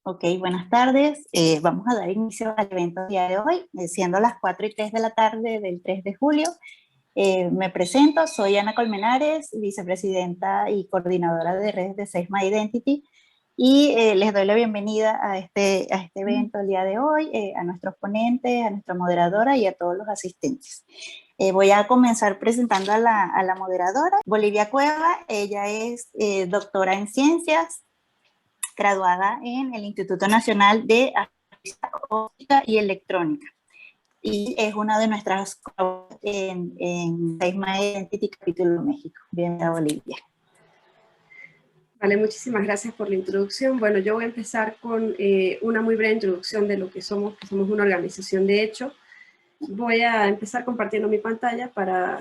Ok, buenas tardes. Vamos a dar inicio al evento del día de hoy, siendo las 4:03 de la tarde del 3 de julio. Me presento, soy Ana Colmenares, vicepresidenta y coordinadora de redes de Save My Identity, y les doy la bienvenida a este evento el día de hoy, a nuestros ponentes, a nuestra moderadora y a todos los asistentes. Voy a comenzar presentando a la moderadora, Bolivia Cueva. Ella es doctora en ciencias, graduada en el Instituto Nacional de Óptica y Electrónica, y es una de nuestras en Save My Identity Capítulo México. Bienvenida, Bolivia. Vale, muchísimas gracias por la introducción. Bueno, yo voy a empezar con una muy breve introducción de lo que somos una organización de hecho. Voy a empezar compartiendo mi pantalla para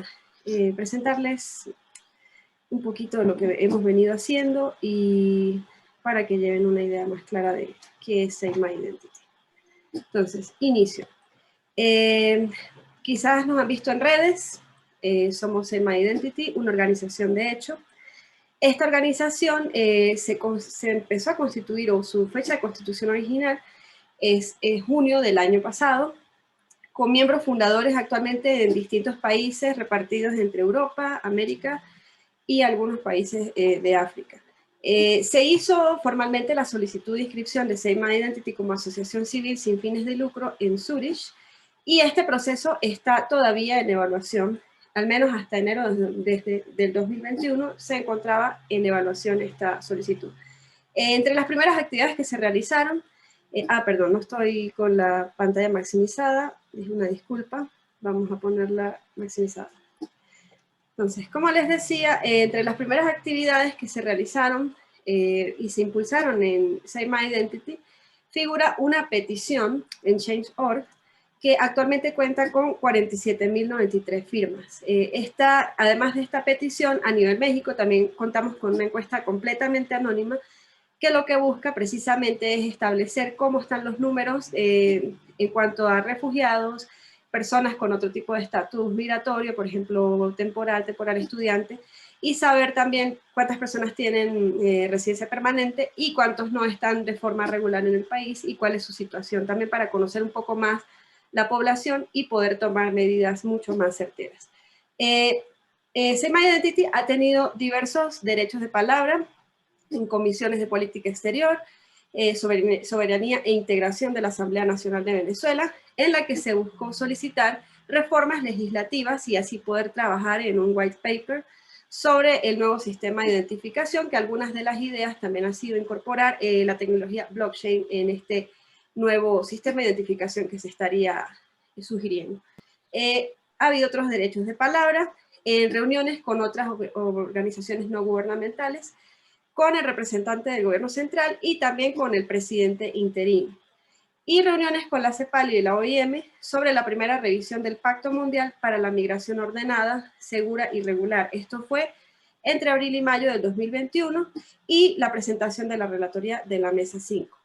presentarles un poquito de lo que hemos venido haciendo y para que lleven una idea más clara de qué es Save My Identity. Entonces, inicio. Quizás nos han visto en redes, somos Save My Identity, una organización de hecho. Esta organización se empezó a constituir, o su fecha de constitución original es junio del año pasado, con miembros fundadores actualmente en distintos países repartidos entre Europa, América y algunos países de África. Se hizo formalmente la solicitud de inscripción de Save My Identity como asociación civil sin fines de lucro en Zurich, y este proceso está todavía en evaluación. Al menos hasta enero del 2021 se encontraba en evaluación esta solicitud. Entre las primeras actividades que se realizaron, perdón, no estoy con la pantalla maximizada, es una disculpa, vamos a ponerla maximizada. Entonces, como les decía, entre las primeras actividades que se realizaron y se impulsaron en Save My Identity, figura una petición en Change.org que actualmente cuenta con 47.093 firmas. Además de esta petición, a nivel México también contamos con una encuesta completamente anónima que lo que busca precisamente es establecer cómo están los números en cuanto a refugiados, personas con otro tipo de estatus migratorio, por ejemplo, temporal estudiante, y saber también cuántas personas tienen residencia permanente y cuántos no están de forma regular en el país y cuál es su situación, también para conocer un poco más la población y poder tomar medidas mucho más certeras. Save My Identity ha tenido diversos derechos de palabra en comisiones de política exterior, soberanía e integración de la Asamblea Nacional de Venezuela, en la que se buscó solicitar reformas legislativas y así poder trabajar en un white paper sobre el nuevo sistema de identificación, que algunas de las ideas también han sido incorporar la tecnología blockchain en este nuevo sistema de identificación que se estaría sugiriendo. Ha habido otros derechos de palabra en reuniones con otras organizaciones no gubernamentales, con el representante del gobierno central y también con el presidente interino. Y reuniones con la CEPAL y la OIM sobre la primera revisión del Pacto Mundial para la Migración Ordenada, Segura y Regular. Esto fue entre abril y mayo del 2021 y la presentación de la relatoría de la Mesa 5.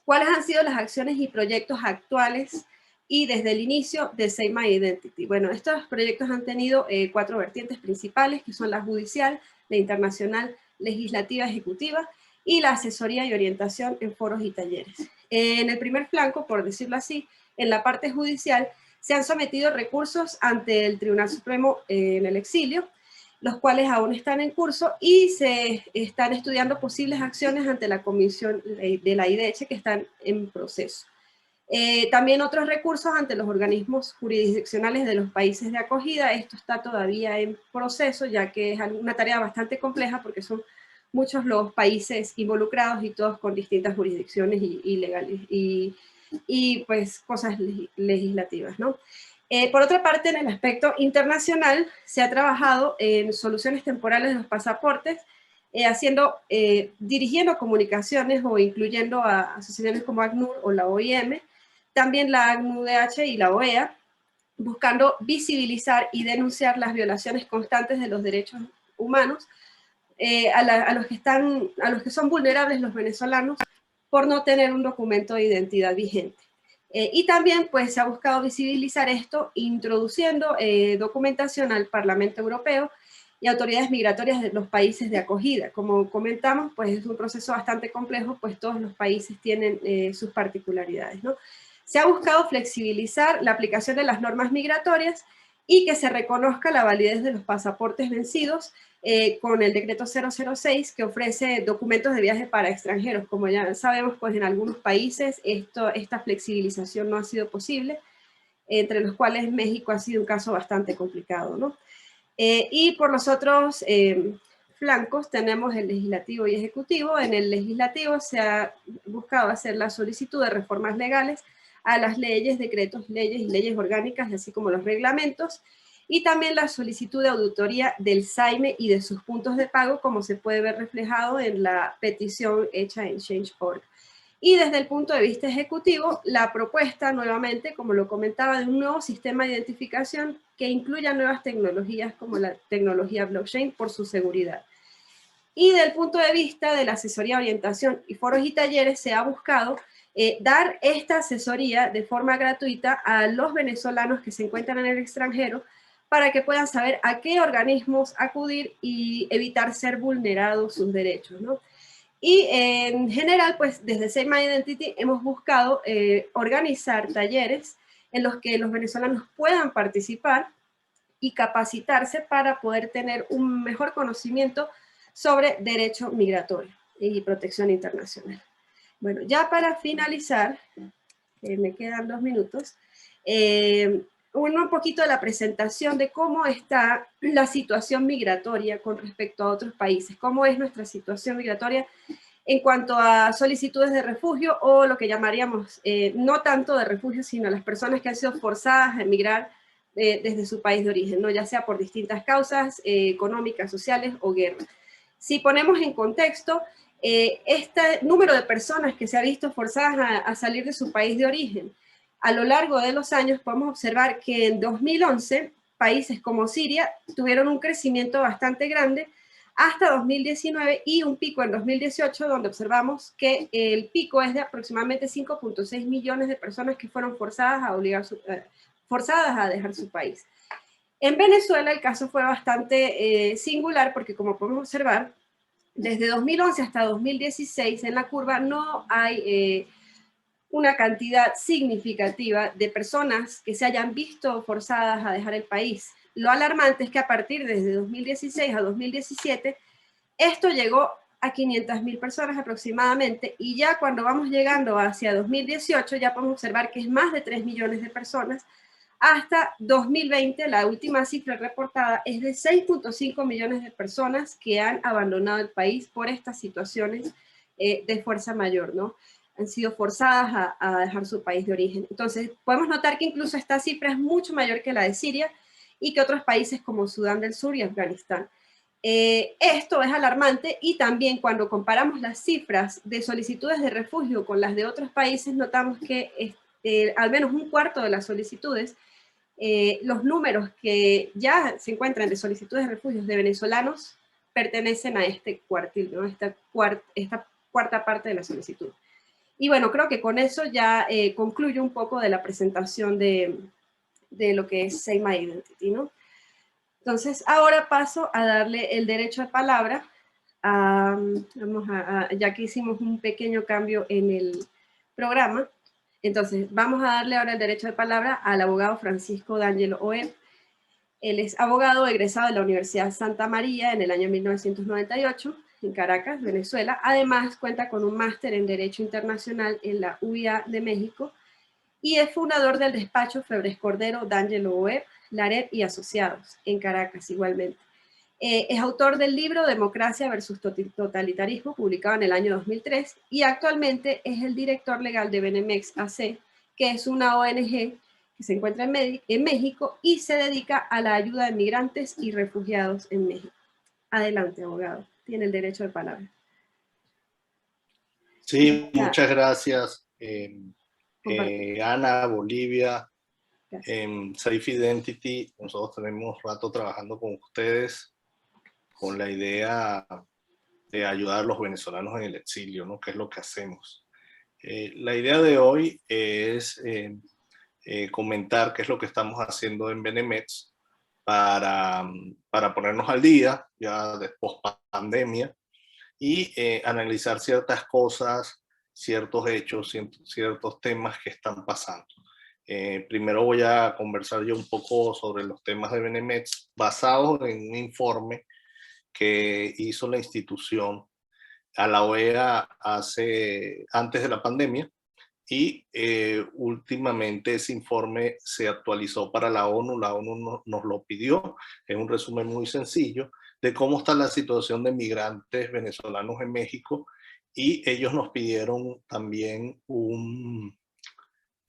¿Cuáles han sido las acciones y proyectos actuales y desde el inicio de Save My Identity? Bueno, estos proyectos han tenido 4 vertientes principales, que son la judicial, la internacional, legislativa, ejecutiva, y la asesoría y orientación en foros y talleres. En el primer flanco, por decirlo así, en la parte judicial, se han sometido recursos ante el Tribunal Supremo en el exilio, los cuales aún están en curso y se están estudiando posibles acciones ante la Comisión de la IDH que están en proceso. También otros recursos ante los organismos jurisdiccionales de los países de acogida. Esto está todavía en proceso, ya que es una tarea bastante compleja porque son muchos los países involucrados y todos con distintas jurisdicciones y legales y pues cosas legislativas, ¿no? Por otra parte, en el aspecto internacional, se ha trabajado en soluciones temporales de los pasaportes, dirigiendo comunicaciones o incluyendo a asociaciones como ACNUR o la OIM, también la ACNUDH y la OEA, buscando visibilizar y denunciar las violaciones constantes de los derechos humanos a los que son vulnerables los venezolanos por no tener un documento de identidad vigente. Y también pues, se ha buscado visibilizar esto introduciendo documentación al Parlamento Europeo y autoridades migratorias de los países de acogida. Como comentamos, pues es un proceso bastante complejo, pues todos los países tienen sus particularidades, ¿no? Se ha buscado flexibilizar la aplicación de las normas migratorias y que se reconozca la validez de los pasaportes vencidos con el decreto 006 que ofrece documentos de viaje para extranjeros. Como ya sabemos, pues en algunos países esta flexibilización no ha sido posible, entre los cuales México ha sido un caso bastante complicado, ¿no? Y por los otros flancos tenemos el legislativo y ejecutivo. En el legislativo se ha buscado hacer la solicitud de reformas legales a las leyes, decretos, leyes y leyes orgánicas, así como los reglamentos, y también la solicitud de auditoría del SAIME y de sus puntos de pago, como se puede ver reflejado en la petición hecha en Change.org. Y desde el punto de vista ejecutivo, la propuesta, nuevamente, como lo comentaba, de un nuevo sistema de identificación que incluya nuevas tecnologías como la tecnología blockchain por su seguridad. Y desde el punto de vista de la asesoría, orientación y foros y talleres, se ha buscado dar esta asesoría de forma gratuita a los venezolanos que se encuentran en el extranjero para que puedan saber a qué organismos acudir y evitar ser vulnerados sus derechos, ¿no? Y en general, pues desde Save My Identity hemos buscado organizar talleres en los que los venezolanos puedan participar y capacitarse para poder tener un mejor conocimiento sobre derecho migratorio y protección internacional. Bueno, ya para finalizar, me quedan 2 minutos, un poquito de la presentación de cómo está la situación migratoria con respecto a otros países, cómo es nuestra situación migratoria en cuanto a solicitudes de refugio o lo que llamaríamos no tanto de refugio, sino las personas que han sido forzadas a emigrar desde su país de origen, ¿no? Ya sea por distintas causas económicas, sociales o guerra. Si ponemos en contexto, este número de personas que se ha visto forzadas a salir de su país de origen, a lo largo de los años podemos observar que en 2011 países como Siria tuvieron un crecimiento bastante grande hasta 2019 y un pico en 2018 donde observamos que el pico es de aproximadamente 5.6 millones de personas que fueron forzadas a dejar su país. En Venezuela el caso fue bastante singular porque, como podemos observar, desde 2011 hasta 2016 en la curva no hay una cantidad significativa de personas que se hayan visto forzadas a dejar el país. Lo alarmante es que a partir desde 2016 a 2017 esto llegó a 500.000 personas aproximadamente, y ya cuando vamos llegando hacia 2018 ya podemos observar que es más de 3 millones de personas. Hasta 2020, la última cifra reportada es de 6.5 millones de personas que han abandonado el país por estas situaciones de fuerza mayor, ¿no? Han sido forzadas a dejar su país de origen. Entonces, podemos notar que incluso esta cifra es mucho mayor que la de Siria y que otros países como Sudán del Sur y Afganistán. Esto es alarmante, y también cuando comparamos las cifras de solicitudes de refugio con las de otros países, notamos que al menos un cuarto de las solicitudes, los números que ya se encuentran de solicitudes de refugios de venezolanos pertenecen a este cuartil, ¿no? Esta cuarta parte de la solicitud. Y bueno, creo que con eso ya concluyo un poco de la presentación de lo que es Save My Identity, ¿no? Entonces, ahora paso a darle el derecho de palabra, ya que hicimos un pequeño cambio en el programa. Entonces, vamos a darle ahora el derecho de palabra al abogado Francisco D'Angelo Oer. Él es abogado egresado de la Universidad Santa María en el año 1998, en Caracas, Venezuela. Además, cuenta con un máster en Derecho Internacional en la UIA de México y es fundador del despacho Febres Cordero D'Angelo Oer, Laret y Asociados, en Caracas igualmente. Es autor del libro Democracia versus Totalitarismo, publicado en el año 2003, y actualmente es el director legal de Benemex AC, que es una ONG que se encuentra en México y se dedica a la ayuda de migrantes y refugiados en México. Adelante, abogado. Tiene el derecho de palabra. Sí, muchas gracias, Ana, Bolivia, Safe Identity. Nosotros tenemos rato trabajando con ustedes con la idea de ayudar a los venezolanos en el exilio, ¿no? Que es lo que hacemos. La idea de hoy es comentar qué es lo que estamos haciendo en Benemex para ponernos al día, ya después pandemia, y analizar ciertas cosas, ciertos hechos, ciertos temas que están pasando. Primero voy a conversar yo un poco sobre los temas de Benemets basados en un informe que hizo la institución a la OEA antes de la pandemia, y últimamente ese informe se actualizó para la ONU nos lo pidió. Es un resumen muy sencillo de cómo está la situación de migrantes venezolanos en México, y ellos nos pidieron también un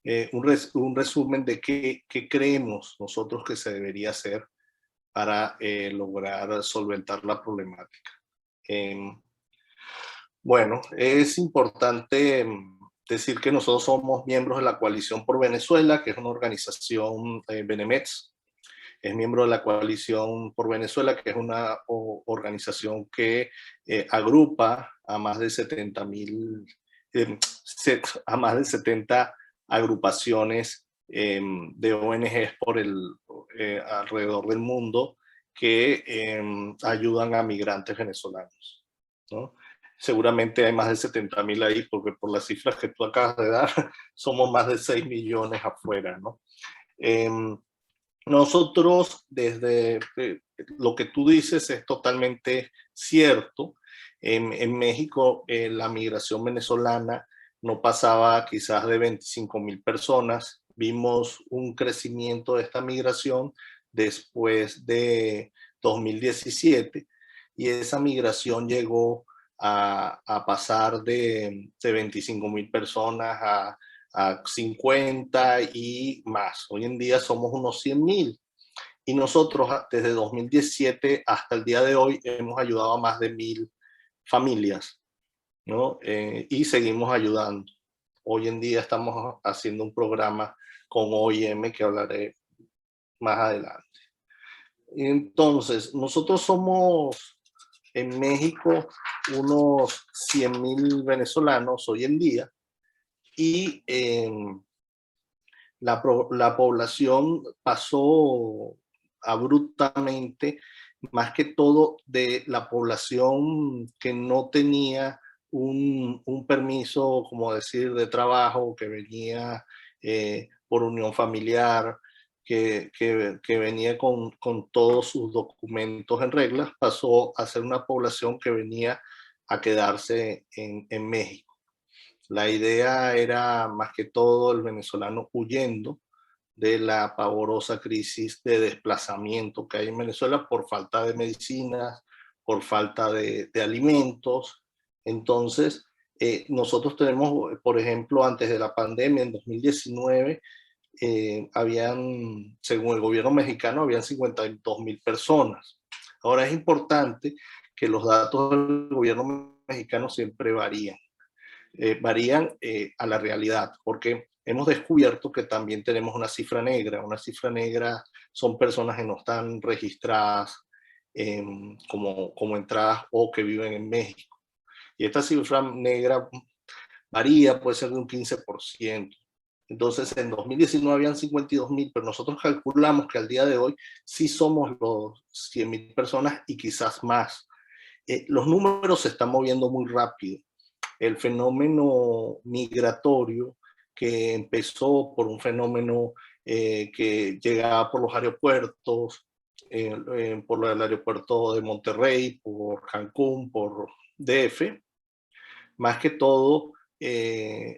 resumen de qué creemos nosotros que se debería hacer para lograr solventar la problemática. Bueno, es importante decir que nosotros somos miembros de la Coalición por Venezuela, que es una organización, Benemets es miembro de la Coalición por Venezuela, que es una organización que agrupa a más de 70 agrupaciones de ONGs alrededor del mundo que ayudan a migrantes venezolanos, ¿no? Seguramente hay más de 70.000 ahí, porque por las cifras que tú acabas de dar, somos más de 6 millones afuera, ¿no? Nosotros, desde lo que tú dices es totalmente cierto. En México, la migración venezolana no pasaba quizás de 25.000 personas. Vimos un crecimiento de esta migración después de 2017, y esa migración llegó a pasar de 25.000 personas a 50 y más. Hoy en día somos unos 100.000. Y nosotros desde 2017 hasta el día de hoy hemos ayudado a más de 1.000 familias, ¿no? Y seguimos ayudando. Hoy en día estamos haciendo un programa con OIM que hablaré más adelante. Entonces, nosotros somos en México unos 100.000 venezolanos hoy en día, y la población pasó abruptamente, más que todo de la población que no tenía un permiso, como decir, de trabajo, que venía por unión familiar, que venía con todos sus documentos en regla, pasó a ser una población que venía a quedarse en México. La idea era más que todo el venezolano huyendo de la pavorosa crisis de desplazamiento que hay en Venezuela por falta de medicinas, por falta de alimentos. Entonces, nosotros tenemos, por ejemplo, antes de la pandemia, en 2019, según el gobierno mexicano, habían 52.000 personas. Ahora es importante que los datos del gobierno mexicano siempre varían a la realidad, porque hemos descubierto que también tenemos una cifra negra. Una cifra negra son personas que no están registradas como entradas o que viven en México. Y esta cifra negra varía, puede ser de un 15%. Entonces, en 2019 habían 52.000, pero nosotros calculamos que al día de hoy sí somos los 100.000 personas y quizás más. Los números se están moviendo muy rápido. El fenómeno migratorio, que empezó por un fenómeno que llegaba por los aeropuertos, por el aeropuerto de Monterrey, por Cancún, por DF, más que todo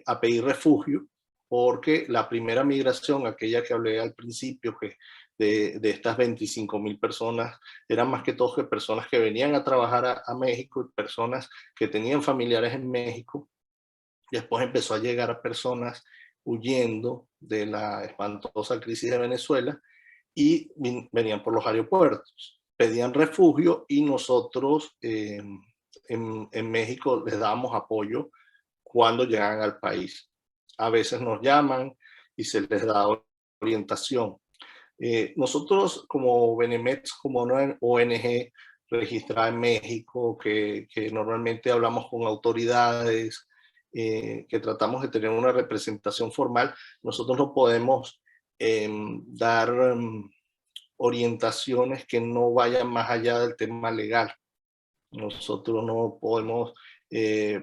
a pedir refugio, porque la primera migración, aquella que hablé al principio, que de estas 25.000 personas, eran más que todo que personas que venían a trabajar a México y personas que tenían familiares en México. Y después empezó a llegar a personas huyendo de la espantosa crisis de Venezuela y venían por los aeropuertos, pedían refugio, y nosotros en México les dábamos apoyo cuando llegan al país. A veces nos llaman y se les da orientación. Nosotros como Benemets, como una ONG registrada en México, que normalmente hablamos con autoridades, que tratamos de tener una representación formal, nosotros no podemos dar orientaciones que no vayan más allá del tema legal. Nosotros no podemos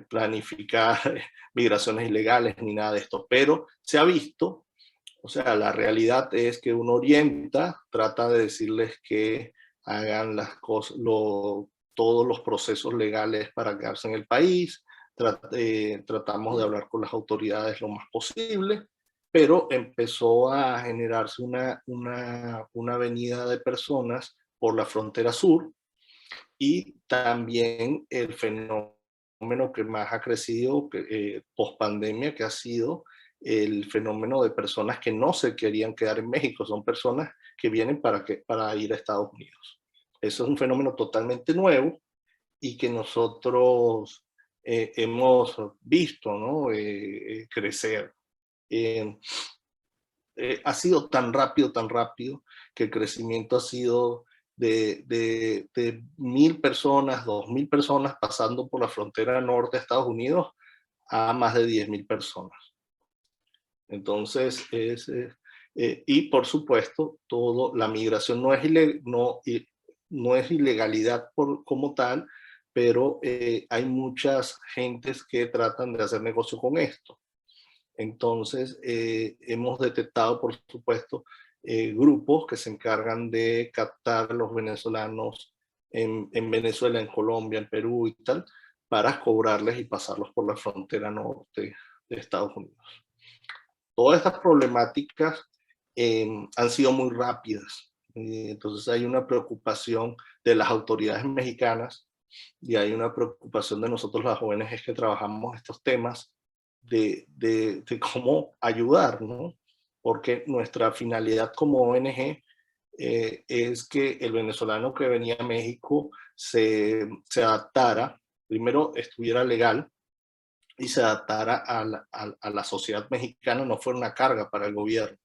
planificar migraciones ilegales ni nada de esto, pero se ha visto, o sea, la realidad es que uno orienta, trata de decirles que hagan las cosas, todos los procesos legales para quedarse en el país, tratamos de hablar con las autoridades lo más posible, pero empezó a generarse una avenida de personas por la frontera sur, y también el fenómeno que más ha crecido post pandemia, que ha sido el fenómeno de personas que no se querían quedar en México, son personas que vienen para ir a Estados Unidos. Eso es un fenómeno totalmente nuevo y que nosotros hemos visto, ¿no? Crecer. Ha sido tan rápido, que el crecimiento ha sido de 1.000 personas, 2.000 personas pasando por la frontera norte de Estados Unidos a más de 10.000 personas. Entonces, y por supuesto, la migración no es ilegalidad como tal, pero hay muchas gentes que tratan de hacer negocio con esto. Entonces, hemos detectado, por supuesto, grupos que se encargan de captar a los venezolanos en Venezuela, en Colombia, en Perú y tal, para cobrarles y pasarlos por la frontera norte de Estados Unidos. Todas estas problemáticas han sido muy rápidas. Entonces hay una preocupación de las autoridades mexicanas y hay una preocupación de nosotros las ONGs que trabajamos estos temas de cómo ayudar, ¿no? Porque nuestra finalidad como ONG es que el venezolano que venía a México se adaptara, primero estuviera legal y se adaptara a la sociedad mexicana, no fuera una carga para el gobierno.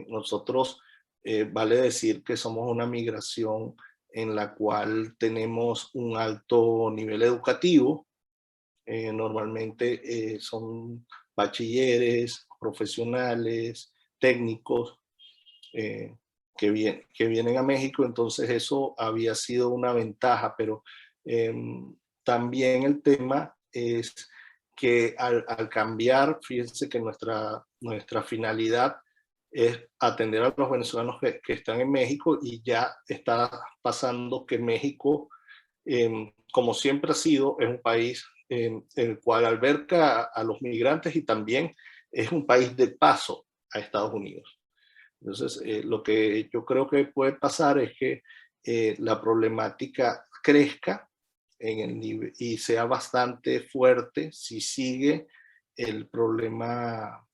Nosotros, vale decir que somos una migración en la cual tenemos un alto nivel educativo. Normalmente son bachilleres, profesionales, técnicos que vienen a México, entonces eso había sido una ventaja, pero también el tema es que al cambiar, fíjense que nuestra finalidad es atender a los venezolanos que están en México, y ya está pasando que México, como siempre ha sido, es un país el cual alberga a los migrantes y también es un país de paso a Estados Unidos. Entonces, lo que yo creo que puede pasar es que la problemática crezca y sea bastante fuerte si sigue el problema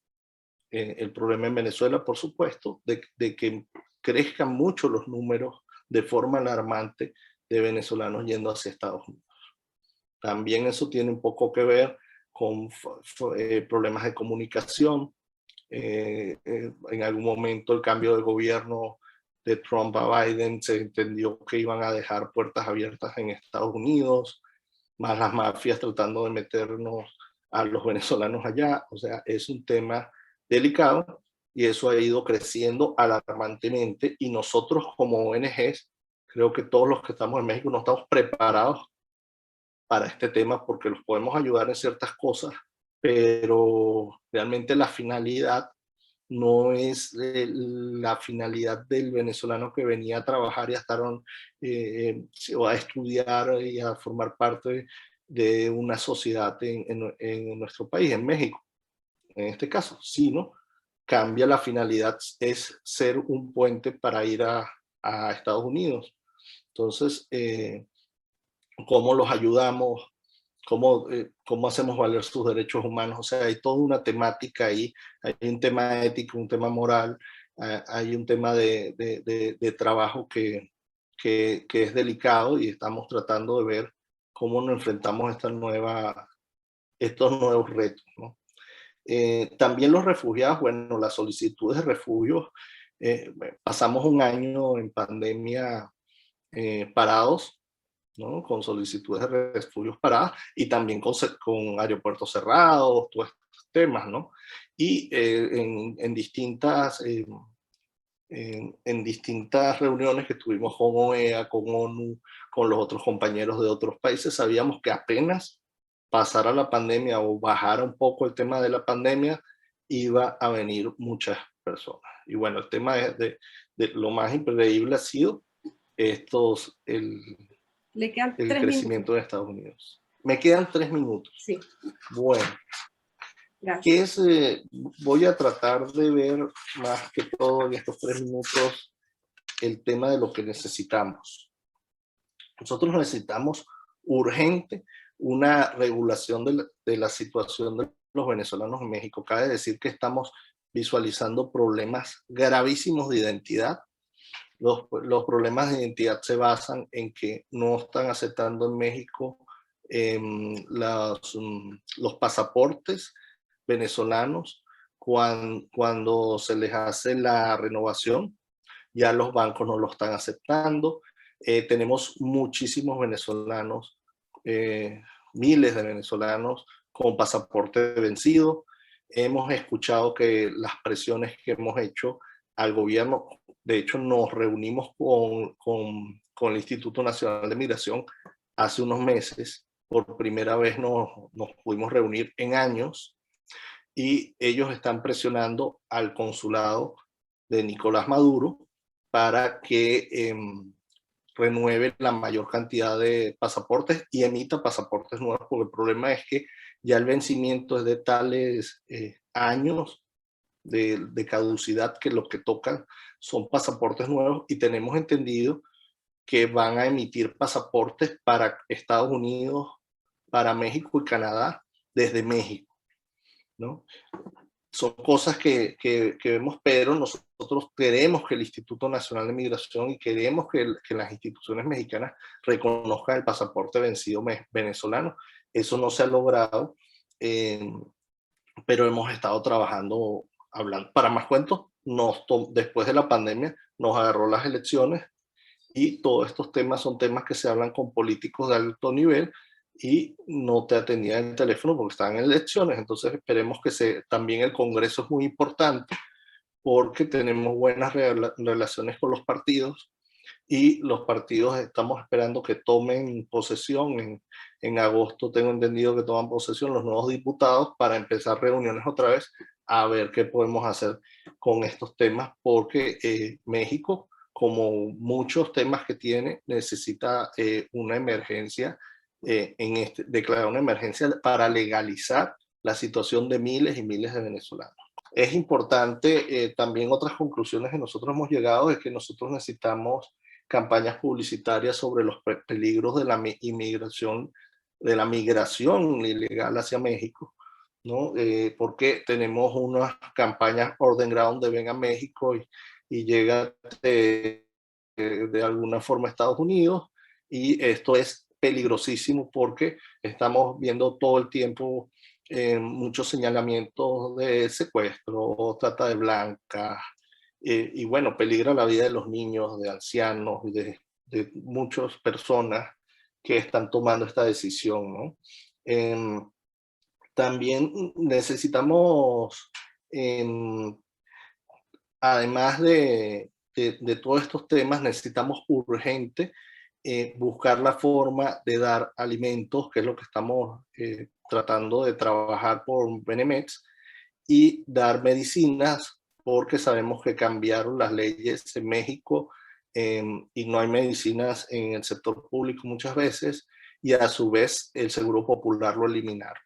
en Venezuela, por supuesto, de que crezcan mucho los números de forma alarmante de venezolanos yendo hacia Estados Unidos. También eso tiene un poco que ver con problemas de comunicación. En algún momento el cambio de gobierno de Trump a Biden se entendió que iban a dejar puertas abiertas en Estados Unidos, más las mafias tratando de meternos a los venezolanos allá. O sea, es un tema delicado y eso ha ido creciendo alarmantemente, y nosotros como ONGs, creo que todos los que estamos en México no estamos preparados para este tema porque los podemos ayudar en ciertas cosas, pero realmente la finalidad no es la finalidad del venezolano que venía a trabajar y a estar o a estudiar y a formar parte de una sociedad en nuestro país, en México, en este caso, sino cambia la finalidad, es ser un puente para ir a Estados Unidos. Entonces, ¿cómo los ayudamos? ¿Cómo hacemos valer sus derechos humanos? O sea, hay toda una temática ahí, hay un tema ético, un tema moral, hay un tema de trabajo que es delicado, y estamos tratando de ver cómo nos enfrentamos a estos nuevos retos, ¿no? También los refugiados, bueno, las solicitudes de refugio, pasamos un año en pandemia parados, ¿no? Con solicitudes de refugios paradas, y también con aeropuertos cerrados, todos estos temas, ¿no? Y en distintas en distintas reuniones que tuvimos con OEA, con ONU, con los otros compañeros de otros países, sabíamos que apenas pasara la pandemia o bajara un poco el tema de la pandemia, iba a venir muchas personas. Y bueno, el tema de lo más increíble ha sido Le quedan el 3 crecimiento minutos. de Estados Unidos. Me quedan 3 minutos. Sí. Bueno. Gracias. Voy a tratar de ver más que todo en estos 3 minutos el tema de lo que necesitamos. Nosotros necesitamos urgente una regulación de la situación de los venezolanos en México. Cabe decir que estamos visualizando problemas gravísimos de identidad. Los problemas de identidad se basan en que no están aceptando en México los pasaportes venezolanos cuando se les hace la renovación. Ya los bancos no lo están aceptando. Tenemos muchísimos venezolanos, miles de venezolanos con pasaporte vencido. Hemos escuchado que las presiones que hemos hecho al gobierno, de hecho nos reunimos con el Instituto Nacional de Migración hace unos meses. Por primera vez nos pudimos reunir en años y ellos están presionando al consulado de Nicolás Maduro para que renueve la mayor cantidad de pasaportes y emita pasaportes nuevos, porque el problema es que ya el vencimiento es de tales años de caducidad que lo que tocan son pasaportes nuevos, y tenemos entendido que van a emitir pasaportes para Estados Unidos, para México y Canadá desde México, ¿no? Son cosas que vemos, pero nosotros queremos que el Instituto Nacional de Migración y queremos que las instituciones mexicanas reconozcan el pasaporte vencido venezolano. Eso no se ha logrado, pero hemos estado trabajando, hablando. Para más cuentos, después de la pandemia nos agarró las elecciones y todos estos temas son temas que se hablan con políticos de alto nivel y no te atendían el teléfono porque estaban en elecciones. Entonces esperemos que también el Congreso es muy importante, porque tenemos buenas relaciones con los partidos y los partidos estamos esperando que tomen posesión. En agosto tengo entendido que toman posesión los nuevos diputados para empezar reuniones otra vez a ver qué podemos hacer con estos temas, porque México, como muchos temas que tiene, necesita una emergencia, declarar una emergencia para legalizar la situación de miles y miles de venezolanos. Es importante, también otras conclusiones que nosotros hemos llegado es que nosotros necesitamos campañas publicitarias sobre los peligros de la inmigración, de la migración ilegal hacia México, ¿no? Porque tenemos unas campañas Orden Ground de Ven a México y llega de alguna forma a Estados Unidos, y esto es peligrosísimo porque estamos viendo todo el tiempo muchos señalamientos de secuestro, trata de blancas, y bueno, peligra la vida de los niños, de ancianos y de muchas personas que están tomando esta decisión, ¿no? También necesitamos, además de todos estos temas, necesitamos urgente buscar la forma de dar alimentos, que es lo que estamos tratando de trabajar por Benemex, y dar medicinas, porque sabemos que cambiaron las leyes en México y no hay medicinas en el sector público muchas veces, y a su vez el Seguro Popular lo eliminaron.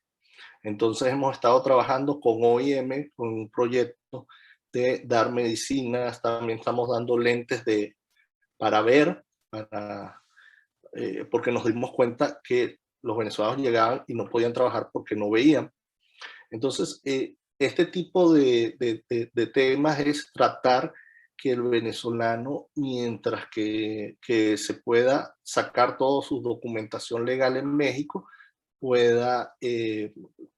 Entonces hemos estado trabajando con OIM, con un proyecto de dar medicinas. También estamos dando lentes para ver, porque nos dimos cuenta que los venezolanos llegaban y no podían trabajar porque no veían. Entonces, este tipo de temas es tratar que el venezolano, mientras que se pueda sacar toda su documentación legal en México, pueda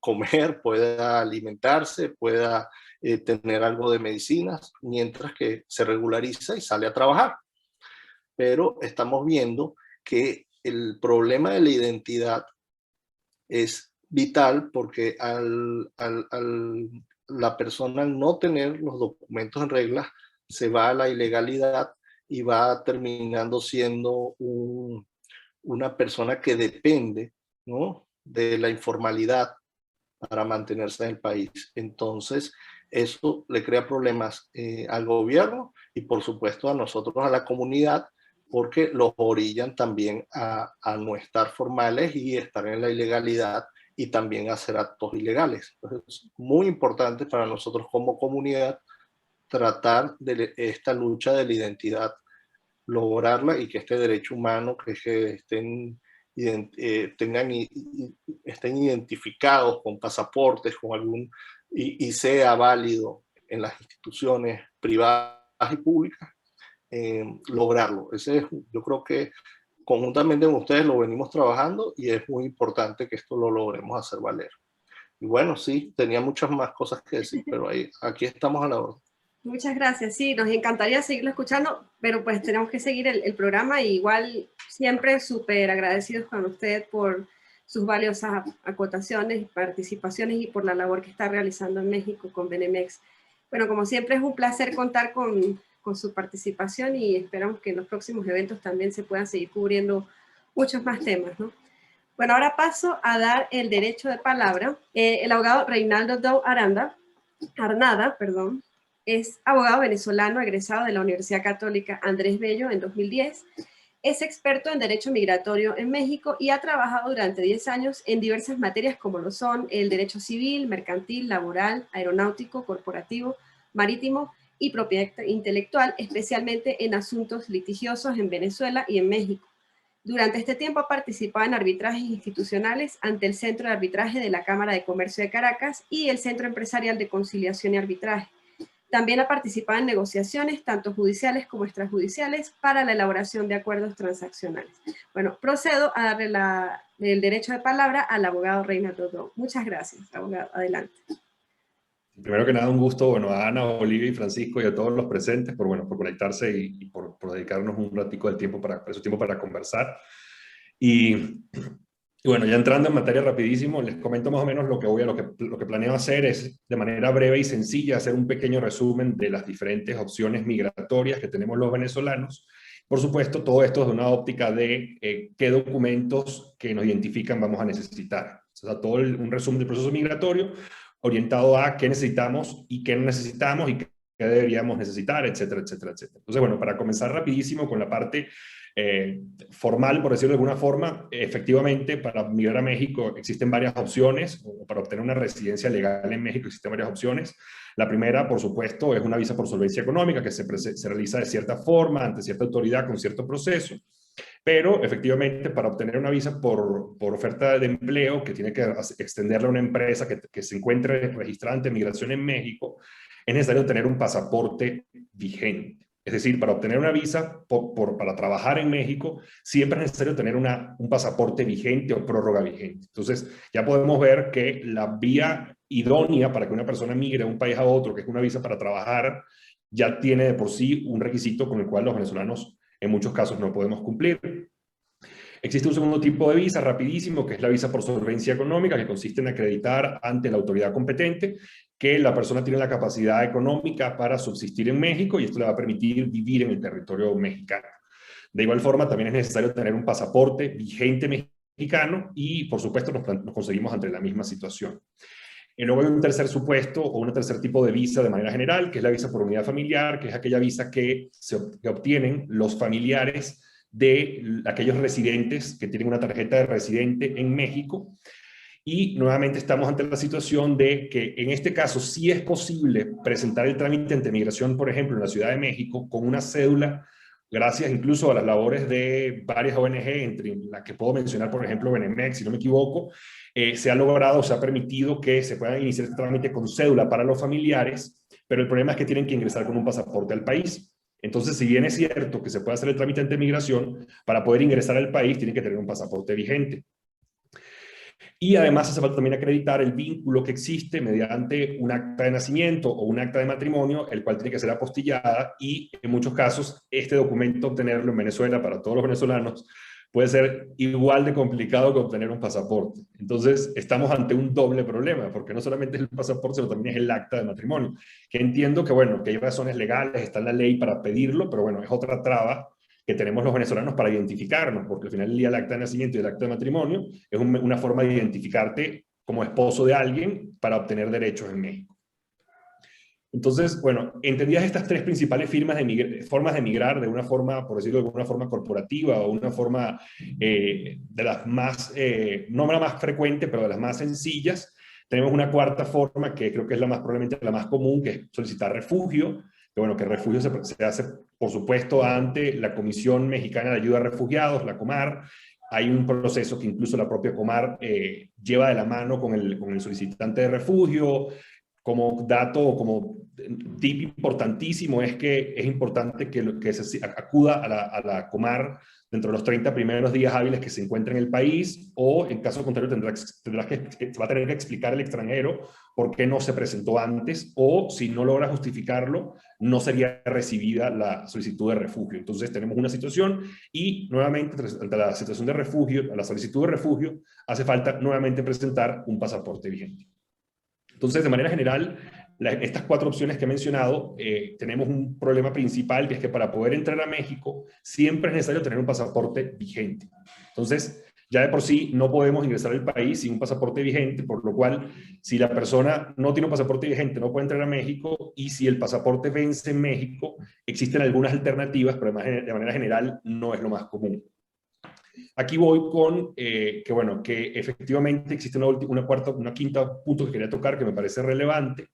comer, pueda alimentarse, pueda tener algo de medicinas, mientras que se regulariza y sale a trabajar. Pero estamos viendo que el problema de la identidad es vital, porque la persona, al no tener los documentos en regla, se va a la ilegalidad y va terminando siendo una persona que depende, ¿no?, de la informalidad para mantenerse en el país. Entonces, eso le crea problemas al gobierno y, por supuesto, a nosotros, a la comunidad, porque los orillan también a no estar formales y estar en la ilegalidad y también a hacer actos ilegales. Entonces, es muy importante para nosotros como comunidad tratar de esta lucha de la identidad, lograrla, y que este derecho humano, que estén estén identificados con pasaportes, con algún, y sea válido en las instituciones privadas y públicas, lograrlo. Yo creo que conjuntamente con ustedes lo venimos trabajando y es muy importante que esto lo logremos hacer valer. Y bueno, sí, tenía muchas más cosas que decir, pero aquí estamos a la orden. Muchas gracias. Sí, nos encantaría seguirlo escuchando, pero pues tenemos que seguir el programa, y igual siempre súper agradecidos con usted por sus valiosas acotaciones y participaciones y por la labor que está realizando en México con Benemex. Bueno, como siempre es un placer contar con su participación, y esperamos que en los próximos eventos también se puedan seguir cubriendo muchos más temas, ¿no? Bueno, ahora paso a dar el derecho de palabra. El abogado Reinaldo Dou Arnada, es abogado venezolano egresado de la Universidad Católica Andrés Bello en 2010. Es experto en derecho migratorio en México y ha trabajado durante 10 años en diversas materias como lo son el derecho civil, mercantil, laboral, aeronáutico, corporativo, marítimo y propiedad intelectual, especialmente en asuntos litigiosos en Venezuela y en México. Durante este tiempo ha participado en arbitrajes institucionales ante el Centro de Arbitraje de la Cámara de Comercio de Caracas y el Centro Empresarial de Conciliación y Arbitraje. También ha participado en negociaciones, tanto judiciales como extrajudiciales, para la elaboración de acuerdos transaccionales. Bueno, procedo a darle el derecho de palabra al abogado Reinaldo Dou. Muchas gracias, abogado. Adelante. Primero que nada, un gusto, bueno, a Ana, Olivia y Francisco y a todos los presentes por conectarse y por dedicarnos un ratico del tiempo su tiempo para conversar. Y bueno, ya entrando en materia rapidísimo, les comento más o menos lo que planeo hacer es, de manera breve y sencilla, hacer un pequeño resumen de las diferentes opciones migratorias que tenemos los venezolanos. Por supuesto, todo esto desde una óptica de qué documentos que nos identifican vamos a necesitar. O sea, un resumen del proceso migratorio orientado a qué necesitamos y qué no necesitamos y qué deberíamos necesitar, etcétera, etcétera, etcétera. Entonces, bueno, para comenzar rapidísimo con la parte formal, por decirlo de alguna forma, efectivamente, para migrar a México existen varias opciones, o para obtener una residencia legal en México existen varias opciones. La primera, por supuesto, es una visa por solvencia económica que se realiza de cierta forma, ante cierta autoridad, con cierto proceso. Pero efectivamente, para obtener una visa por oferta de empleo, que tiene que extenderla a una empresa que se encuentre registrada ante Migración en México, es necesario tener un pasaporte vigente. Es decir, para obtener una visa para trabajar en México, siempre es necesario tener un pasaporte vigente o prórroga vigente. Entonces, ya podemos ver que la vía idónea para que una persona migre de un país a otro, que es una visa para trabajar, ya tiene de por sí un requisito con el cual los venezolanos en muchos casos no podemos cumplir. Existe un segundo tipo de visa rapidísimo, que es la visa por solvencia económica, que consiste en acreditar ante la autoridad competente que la persona tiene la capacidad económica para subsistir en México y esto le va a permitir vivir en el territorio mexicano. De igual forma, también es necesario tener un pasaporte vigente mexicano y, por supuesto, nos conseguimos ante la misma situación. Y luego hay un tercer supuesto o un tercer tipo de visa de manera general, que es la visa por unidad familiar, que es aquella visa que obtienen los familiares de aquellos residentes que tienen una tarjeta de residente en México. Y nuevamente estamos ante la situación de que en este caso sí es posible presentar el trámite ante migración, por ejemplo, en la Ciudad de México, con una cédula, gracias incluso a las labores de varias ONG, entre las que puedo mencionar, por ejemplo, Benemex, si no me equivoco, se ha logrado, se ha permitido que se puedan iniciar este trámite con cédula para los familiares, pero el problema es que tienen que ingresar con un pasaporte al país. Entonces, si bien es cierto que se puede hacer el trámite ante migración, para poder ingresar al país tienen que tener un pasaporte vigente. Y además hace falta también acreditar el vínculo que existe mediante un acta de nacimiento o un acta de matrimonio, el cual tiene que ser apostillada, y en muchos casos este documento obtenerlo en Venezuela para todos los venezolanos puede ser igual de complicado que obtener un pasaporte. Entonces, estamos ante un doble problema, porque no solamente es el pasaporte, sino también es el acta de matrimonio, que entiendo que, bueno, que hay razones legales, está en la ley para pedirlo, pero bueno, es otra traba que tenemos los venezolanos para identificarnos, porque al final del día el acta de nacimiento y el acta de matrimonio es una forma de identificarte como esposo de alguien para obtener derechos en México. Entonces, bueno, entendidas estas tres principales formas de migrar de una forma, por decirlo de alguna forma corporativa o una forma de las más, no la más frecuente, pero de las más sencillas, tenemos una cuarta forma que creo que es probablemente la más común, que es solicitar refugio. Que bueno, que refugio se hace, por supuesto, ante la Comisión Mexicana de Ayuda a Refugiados, la COMAR. Hay un proceso que incluso la propia COMAR lleva de la mano con el solicitante de refugio. Como dato, como tip importantísimo, es que es importante que se acuda a la COMAR dentro de los 30 primeros días hábiles que se encuentre en el país, o en caso contrario va a tener que explicar al extranjero por qué no se presentó antes, o si no logra justificarlo, no sería recibida la solicitud de refugio. Entonces tenemos una situación y nuevamente ante la situación de refugio, a la solicitud de refugio, hace falta nuevamente presentar un pasaporte vigente. Entonces, de manera general, estas cuatro opciones que he mencionado, tenemos un problema principal, que es que para poder entrar a México siempre es necesario tener un pasaporte vigente. Entonces, ya de por sí no podemos ingresar al país sin un pasaporte vigente, por lo cual, si la persona no tiene un pasaporte vigente, no puede entrar a México, y si el pasaporte vence en México, existen algunas alternativas, pero de manera general no es lo más común. Aquí voy con que efectivamente existe una quinta punto que quería tocar que me parece relevante,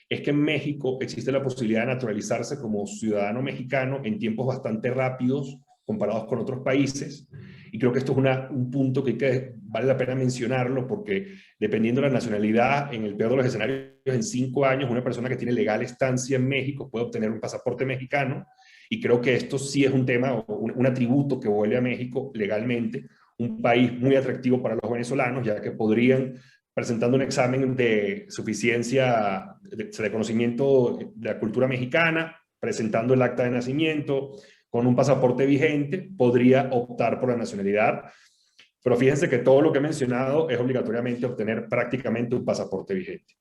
es que en México existe la posibilidad de naturalizarse como ciudadano mexicano en tiempos bastante rápidos comparados con otros países, y creo que esto es un punto que vale la pena mencionarlo, porque dependiendo de la nacionalidad, en el peor de los escenarios, en 5 años, una persona que tiene legal estancia en México puede obtener un pasaporte mexicano. Y creo que esto sí es un tema, un atributo que vuelve a México legalmente un país muy atractivo para los venezolanos, ya que podrían, presentando un examen de suficiencia de conocimiento de la cultura mexicana, presentando el acta de nacimiento, con un pasaporte vigente, podría optar por la nacionalidad. Pero fíjense que todo lo que he mencionado es obligatoriamente obtener prácticamente un pasaporte vigente.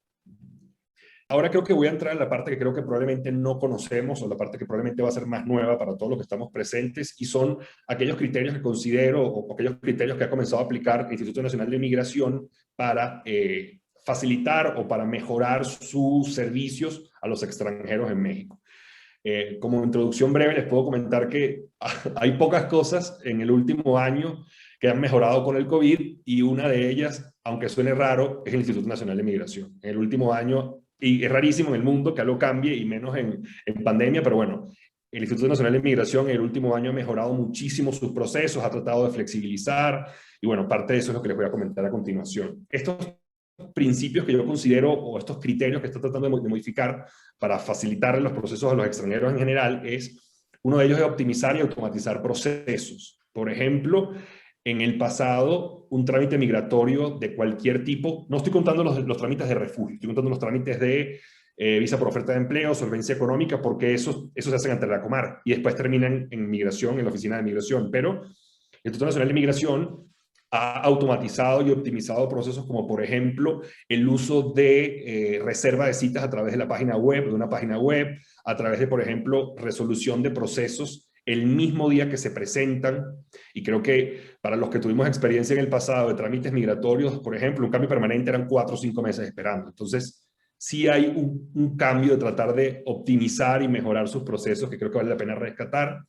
Ahora creo que voy a entrar en la parte que creo que probablemente no conocemos, o la parte que probablemente va a ser más nueva para todos los que estamos presentes, y son aquellos criterios que considero, o aquellos criterios que ha comenzado a aplicar el Instituto Nacional de Migración para facilitar o para mejorar sus servicios a los extranjeros en México. Como introducción breve les puedo comentar que hay pocas cosas en el último año que han mejorado con el COVID, y una de ellas, aunque suene raro, es el Instituto Nacional de Migración. En el último año, y es rarísimo en el mundo que algo cambie, y menos en pandemia, pero bueno, el Instituto Nacional de Migración en el último año ha mejorado muchísimo sus procesos, ha tratado de flexibilizar, y bueno, parte de eso es lo que les voy a comentar a continuación. Estos principios que yo considero, o estos criterios que está tratando de modificar para facilitar los procesos a los extranjeros en general, uno de ellos es optimizar y automatizar procesos. Por ejemplo, en el pasado, un trámite migratorio de cualquier tipo, no estoy contando los trámites de refugio, estoy contando los trámites de visa por oferta de empleo, solvencia económica, porque esos se hacen ante la COMAR y después terminan en migración, en la oficina de migración. Pero el Instituto Nacional de Migración ha automatizado y optimizado procesos como, por ejemplo, el uso de reserva de citas a través de la página web, de una página web, a través de, por ejemplo, resolución de procesos el mismo día que se presentan. Y creo que para los que tuvimos experiencia en el pasado de trámites migratorios, por ejemplo, un cambio permanente eran 4 o 5 meses esperando. Entonces, sí hay un cambio de tratar de optimizar y mejorar sus procesos que creo que vale la pena rescatar.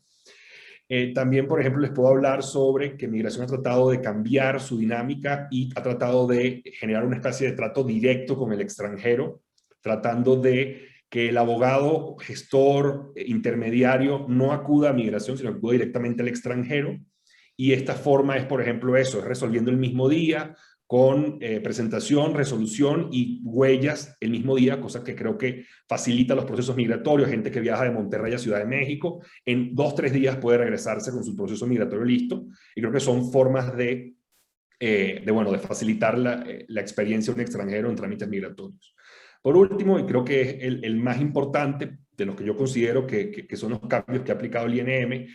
También, por ejemplo, les puedo hablar sobre que Migración ha tratado de cambiar su dinámica y ha tratado de generar una especie de trato directo con el extranjero, tratando de que el abogado, gestor, intermediario no acuda a Migración, sino acuda directamente al extranjero. Y esta forma es, por ejemplo, eso, es resolviendo el mismo día, con presentación, resolución y huellas el mismo día, cosa que creo que facilita los procesos migratorios. Gente que viaja de Monterrey a Ciudad de México, en 2 o 3 días puede regresarse con su proceso migratorio listo, y creo que son formas de facilitar la experiencia de un extranjero en trámites migratorios. Por último, y creo que es el más importante de los que yo considero que son los cambios que ha aplicado el INM,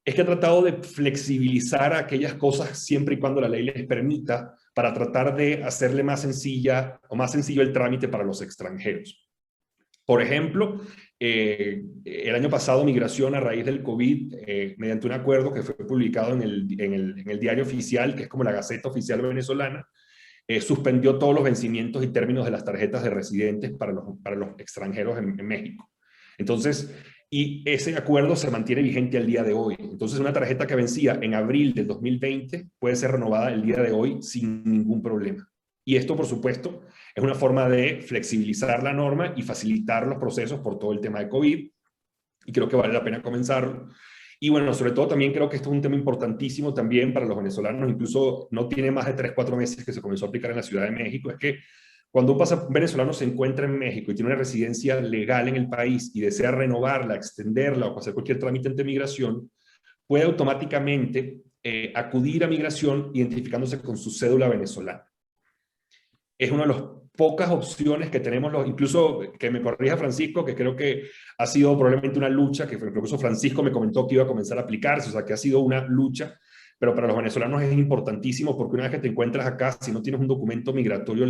es que ha tratado de flexibilizar aquellas cosas siempre y cuando la ley les permita, para tratar de hacerle más sencilla o más sencillo el trámite para los extranjeros. Por ejemplo, el año pasado Migración, a raíz del COVID, mediante un acuerdo que fue publicado en el diario oficial, que es como la Gaceta Oficial Venezolana, suspendió todos los vencimientos y términos de las tarjetas de residentes para los extranjeros en México. Entonces, y ese acuerdo se mantiene vigente al día de hoy. Entonces, una tarjeta que vencía en abril del 2020 puede ser renovada el día de hoy sin ningún problema. Y esto, por supuesto, es una forma de flexibilizar la norma y facilitar los procesos por todo el tema de COVID. Y creo que vale la pena comenzarlo. Y bueno, sobre todo también creo que esto es un tema importantísimo también para los venezolanos. Incluso no tiene más de 3-4 meses que se comenzó a aplicar en la Ciudad de México. Es que cuando un venezolano se encuentra en México y tiene una residencia legal en el país y desea renovarla, extenderla o hacer cualquier trámite ante migración, puede automáticamente acudir a migración identificándose con su cédula venezolana. Es una de las pocas opciones que tenemos, incluso que me corrija Francisco, que creo que ha sido probablemente una lucha, que incluso Francisco me comentó que iba a comenzar a aplicarse, o sea que ha sido una lucha, pero para los venezolanos es importantísimo, porque una vez que te encuentras acá, si no tienes un documento migratorio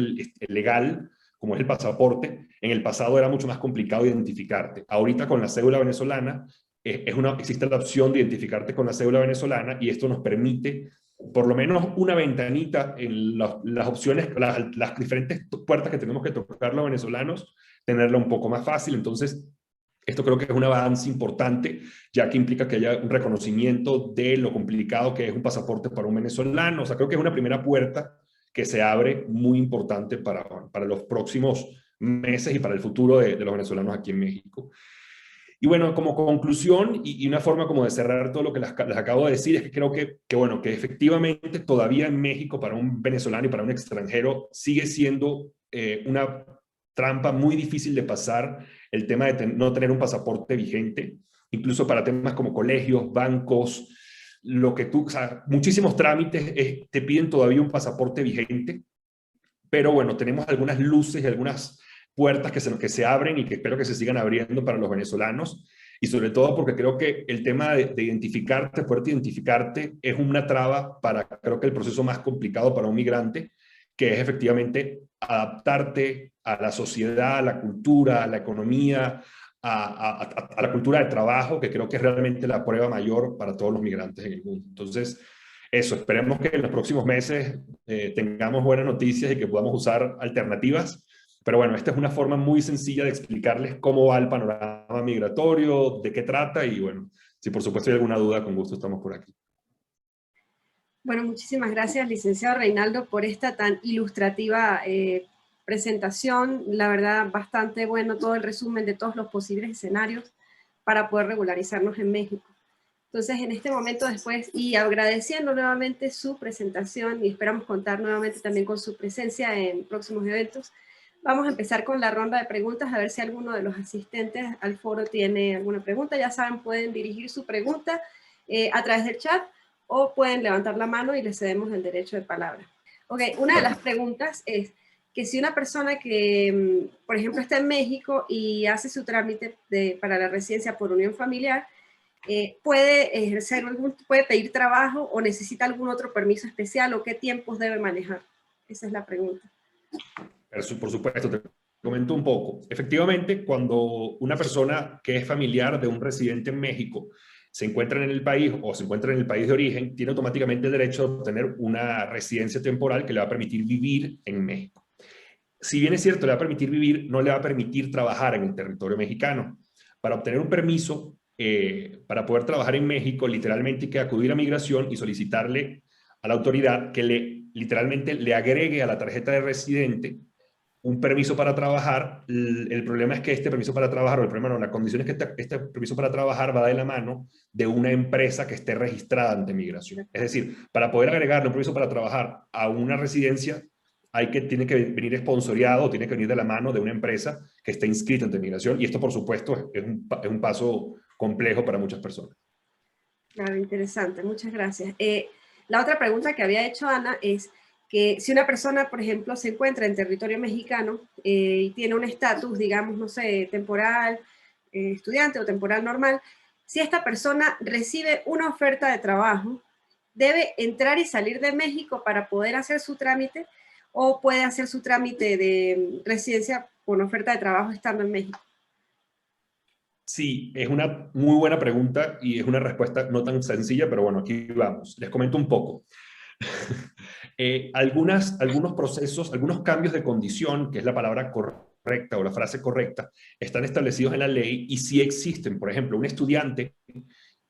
legal, como es el pasaporte, en el pasado era mucho más complicado identificarte. Ahorita con la cédula venezolana, existe la opción de identificarte con la cédula venezolana, y esto nos permite por lo menos una ventanita en las opciones, las diferentes puertas que tenemos que tocar los venezolanos, tenerla un poco más fácil. Entonces, esto creo que es un avance importante, ya que implica que haya un reconocimiento de lo complicado que es un pasaporte para un venezolano. O sea, creo que es una primera puerta que se abre muy importante para los próximos meses y para el futuro de los venezolanos aquí en México. Y bueno, como conclusión y una forma como de cerrar todo lo que les acabo de decir, es que creo bueno, que efectivamente todavía en México para un venezolano y para un extranjero sigue siendo una trampa muy difícil de pasar el tema de no tener un pasaporte vigente, incluso para temas como colegios, bancos, o sea, muchísimos trámites te piden todavía un pasaporte vigente, pero bueno, tenemos algunas luces y algunas puertas que se abren y que espero que se sigan abriendo para los venezolanos, y sobre todo porque creo que el tema de identificarte, poderte identificarte, es una traba para, creo que el proceso más complicado para un migrante, que es efectivamente adaptarte a la sociedad, a la cultura, a la economía, a la cultura de trabajo, que creo que es realmente la prueba mayor para todos los migrantes en el mundo. Entonces, eso, esperemos que en los próximos meses tengamos buenas noticias y que podamos usar alternativas. Pero bueno, esta es una forma muy sencilla de explicarles cómo va el panorama migratorio, de qué trata, y bueno, si por supuesto hay alguna duda, con gusto estamos por aquí. Bueno, muchísimas gracias, licenciado Reinaldo, por esta tan ilustrativa presentación. La verdad, bastante bueno todo el resumen de todos los posibles escenarios para poder regularizarnos en México. Entonces, en este momento después, y agradeciendo nuevamente su presentación, y esperamos contar nuevamente también con su presencia en próximos eventos, vamos a empezar con la ronda de preguntas, a ver si alguno de los asistentes al foro tiene alguna pregunta. Ya saben, pueden dirigir su pregunta a través del chat, o pueden levantar la mano y les cedemos el derecho de palabra. Ok, una de las preguntas es que si una persona que, por ejemplo, está en México y hace su trámite para la residencia por unión familiar, puede pedir trabajo o necesita algún otro permiso especial, o qué tiempos debe manejar. Esa es la pregunta. Por supuesto, te comento un poco. Efectivamente, cuando una persona que es familiar de un residente en México se encuentra en el país o se encuentra en el país de origen, tiene automáticamente el derecho de obtener una residencia temporal que le va a permitir vivir en México. Si bien es cierto, le va a permitir vivir, no le va a permitir trabajar en el territorio mexicano. Para obtener un permiso, para poder trabajar en México, literalmente hay que acudir a migración y solicitarle a la autoridad que literalmente le agregue a la tarjeta de residente un permiso para trabajar. El problema es que este permiso para trabajar, o el problema no, la condición es que este permiso para trabajar va de la mano de una empresa que esté registrada ante migración. Es decir, para poder agregarle un permiso para trabajar a una residencia, tiene que venir esponsoreado, tiene que venir de la mano de una empresa que esté inscrita ante migración, y esto por supuesto es un paso complejo para muchas personas. Claro, interesante, muchas gracias. La otra pregunta que había hecho Ana es que si una persona, por ejemplo, se encuentra en territorio mexicano y tiene un estatus, digamos, no sé, temporal, estudiante o temporal normal, si esta persona recibe una oferta de trabajo, ¿debe entrar y salir de México para poder hacer su trámite o puede hacer su trámite de residencia con oferta de trabajo estando en México? Sí, es una muy buena pregunta y es una respuesta no tan sencilla, pero bueno, aquí vamos. Les comento un poco. Algunos procesos, algunos cambios de condición, que es la palabra correcta o la frase correcta, están establecidos en la ley y sí existen. Por ejemplo, un estudiante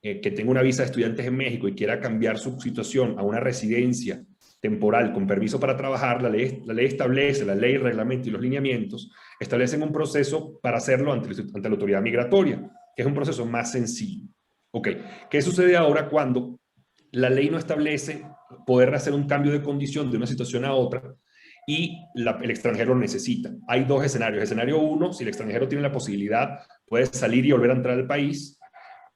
que tenga una visa de estudiantes en México y quiera cambiar su situación a una residencia temporal con permiso para trabajar, la ley establece, la ley, el reglamento y los lineamientos establecen un proceso para hacerlo ante la autoridad migratoria, que es un proceso más sencillo. Ok, ¿qué sucede ahora cuando la ley no establece poder hacer un cambio de condición de una situación a otra y el extranjero lo necesita? Hay dos escenarios. Escenario uno, si el extranjero tiene la posibilidad, puede salir y volver a entrar al país,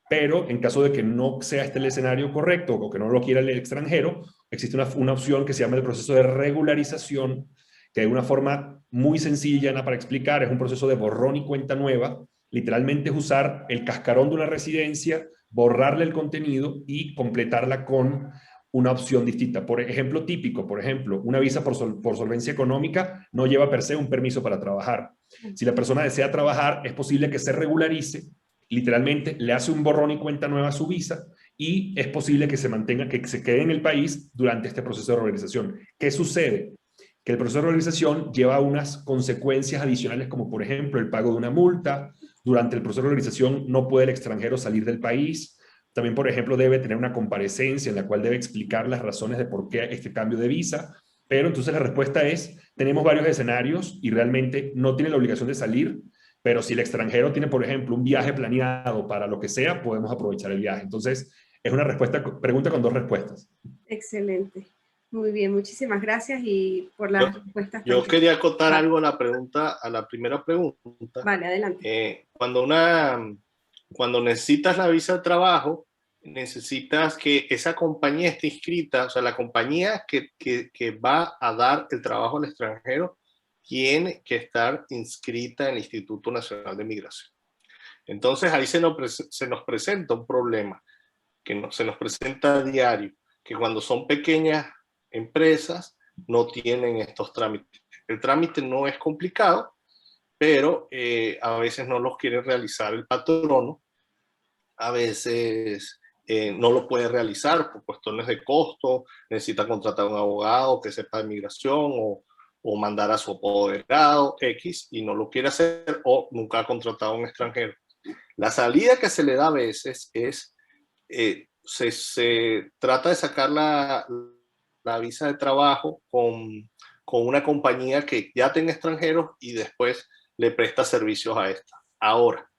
pero en caso de que no sea este el escenario correcto o que no lo quiera el extranjero, existe una opción que se llama el proceso de regularización, que de una forma muy sencilla para explicar, es un proceso de borrón y cuenta nueva. Literalmente es usar el cascarón de una residencia, borrarle el contenido y completarla con una opción distinta. Por ejemplo típico, por ejemplo, una visa por solvencia económica no lleva per se un permiso para trabajar. Si la persona desea trabajar, es posible que se regularice, literalmente le hace un borrón y cuenta nueva a su visa y es posible que se mantenga, que se quede en el país durante este proceso de regularización. ¿Qué sucede? Que el proceso de regularización lleva unas consecuencias adicionales, como por ejemplo el pago de una multa. Durante el proceso de regularización no puede el extranjero salir del país. También, por ejemplo, debe tener una comparecencia en la cual debe explicar las razones de por qué este cambio de visa. Pero entonces la respuesta es, tenemos varios escenarios y realmente no tiene la obligación de salir, pero si el extranjero tiene, por ejemplo, un viaje planeado para lo que sea, podemos aprovechar el viaje. Entonces, es una pregunta con dos respuestas. Excelente. Muy bien, muchísimas gracias y por las respuestas. Yo quería acotar algo a la primera pregunta. Vale, adelante. Cuando necesitas la visa de trabajo, necesitas que esa compañía esté inscrita, o sea, la compañía que va a dar el trabajo al extranjero tiene que estar inscrita en el Instituto Nacional de Migración. Entonces ahí se nos presenta un problema que se nos presenta a diario, que cuando son pequeñas empresas no tienen estos trámites. El trámite no es complicado, pero a veces no los quiere realizar el patrono, a veces no lo puede realizar por cuestiones de costo, necesita contratar a un abogado que sepa de migración o mandar a su apoderado X y no lo quiere hacer o nunca ha contratado a un extranjero. La salida que se le da a veces es, se trata de sacar la visa de trabajo con una compañía que ya tenga extranjeros y después le presta servicios a esta. Ahora,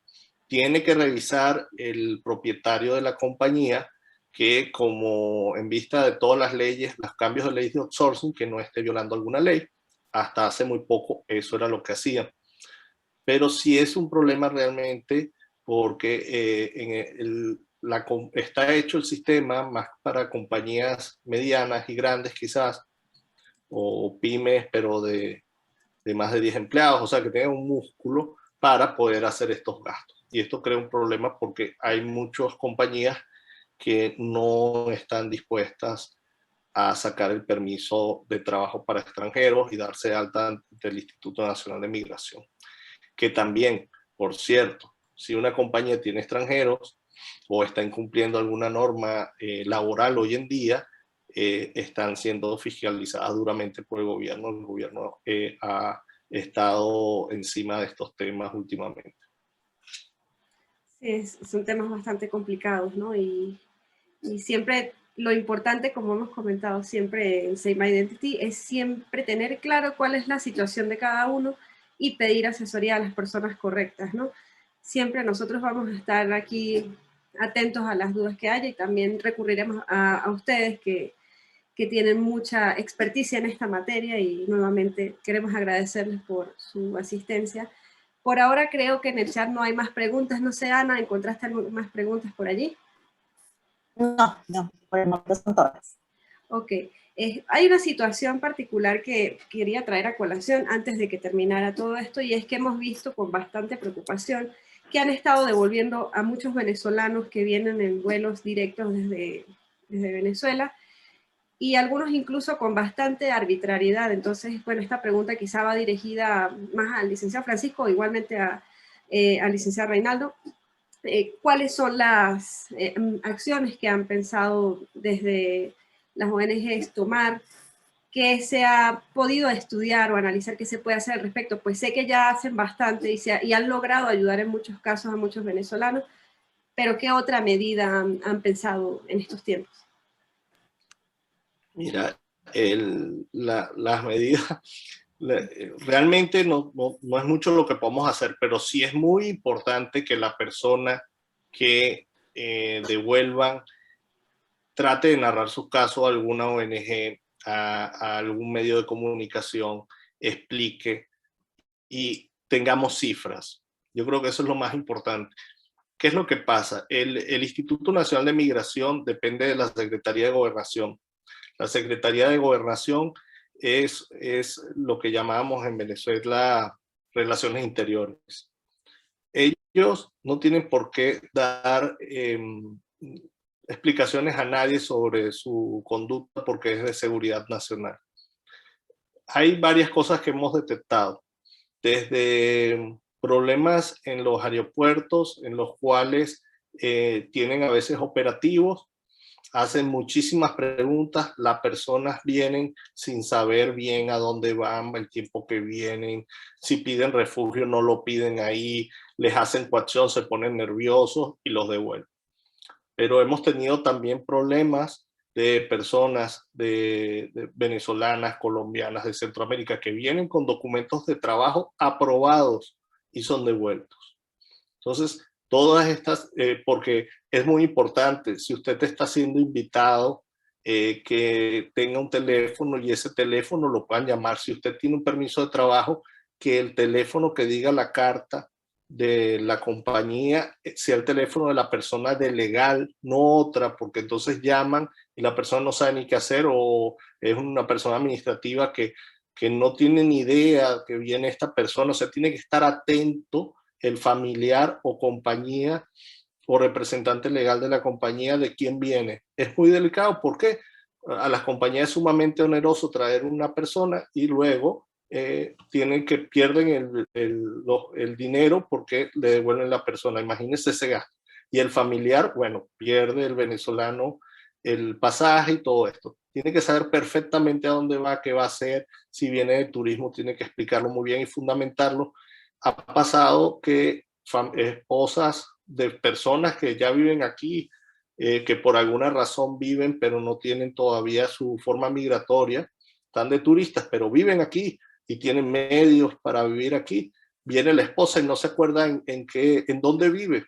tiene que revisar el propietario de la compañía que, como en vista de todas las leyes, los cambios de ley de outsourcing, que no esté violando alguna ley. Hasta hace muy poco eso era lo que hacían. Pero sí es un problema realmente porque está hecho el sistema más para compañías medianas y grandes quizás, o pymes, pero de más de 10 empleados, o sea, que tengan un músculo para poder hacer estos gastos. Y esto crea un problema porque hay muchas compañías que no están dispuestas a sacar el permiso de trabajo para extranjeros y darse de alta del Instituto Nacional de Migración. Que también, por cierto, si una compañía tiene extranjeros o está incumpliendo alguna norma laboral hoy en día, están siendo fiscalizadas duramente por el gobierno. El gobierno ha estado encima de estos temas últimamente. Sí, son temas bastante complicados, ¿no? Y siempre lo importante, como hemos comentado siempre en Save My Identity, es siempre tener claro cuál es la situación de cada uno y pedir asesoría a las personas correctas, ¿no? Siempre nosotros vamos a estar aquí atentos a las dudas que haya y también recurriremos a ustedes que tienen mucha experticia en esta materia y nuevamente queremos agradecerles por su asistencia. Por ahora creo que en el chat no hay más preguntas. No sé, Ana, ¿encontraste más preguntas por allí? No, por el momento son todas. Ok. Hay una situación particular que quería traer a colación antes de que terminara todo esto y es que hemos visto con bastante preocupación que han estado devolviendo a muchos venezolanos que vienen en vuelos directos desde Venezuela, y algunos incluso con bastante arbitrariedad. Entonces, bueno, esta pregunta quizá va dirigida más al licenciado Francisco, o igualmente al licenciado Reinaldo. ¿Cuáles son las acciones que han pensado desde las ONGs tomar, que se ha podido estudiar o analizar qué se puede hacer al respecto? Pues sé que ya hacen bastante y han logrado ayudar en muchos casos a muchos venezolanos, pero ¿qué otra medida han pensado en estos tiempos? Mira, las medidas, realmente no es mucho lo que podemos hacer, pero sí es muy importante que la persona que devuelvan trate de narrar su caso a alguna ONG, a algún medio de comunicación, explique y tengamos cifras. Yo creo que eso es lo más importante. ¿Qué es lo que pasa? El Instituto Nacional de Migración depende de la Secretaría de Gobernación. La Secretaría de Gobernación es lo que llamamos en Venezuela Relaciones Interiores. Ellos no tienen por qué dar explicaciones a nadie sobre su conducta porque es de seguridad nacional. Hay varias cosas que hemos detectado, desde problemas en los aeropuertos en los cuales tienen a veces operativos, hacen muchísimas preguntas, las personas vienen sin saber bien a dónde van, el tiempo que vienen, si piden refugio no lo piden ahí, les hacen coacción, se ponen nerviosos y los devuelven. Pero hemos tenido también problemas de personas de venezolanas, colombianas, de Centroamérica, que vienen con documentos de trabajo aprobados y son devueltos. Entonces, todas estas, porque es muy importante, si usted está siendo invitado, que tenga un teléfono y ese teléfono lo puedan llamar. Si usted tiene un permiso de trabajo, que el teléfono que diga la carta de la compañía sea el teléfono de la persona de legal, no otra, porque entonces llaman y la persona no sabe ni qué hacer, o es una persona administrativa que no tiene ni idea que viene esta persona. O sea, tiene que estar atento el familiar o compañía o representante legal de la compañía de quién viene. Es muy delicado porque a las compañías es sumamente oneroso traer una persona y luego pierden el dinero porque le devuelven la persona. Imagínense ese gasto. Y el familiar, bueno, pierde el venezolano el pasaje y todo esto. Tiene que saber perfectamente a dónde va, qué va a hacer. Si viene de turismo, tiene que explicarlo muy bien y fundamentarlo. Ha pasado que esposas de personas que ya viven aquí, que por alguna razón viven, pero no tienen todavía su forma migratoria, están de turistas, pero viven aquí y tienen medios para vivir aquí. Viene la esposa y no se acuerda en dónde vive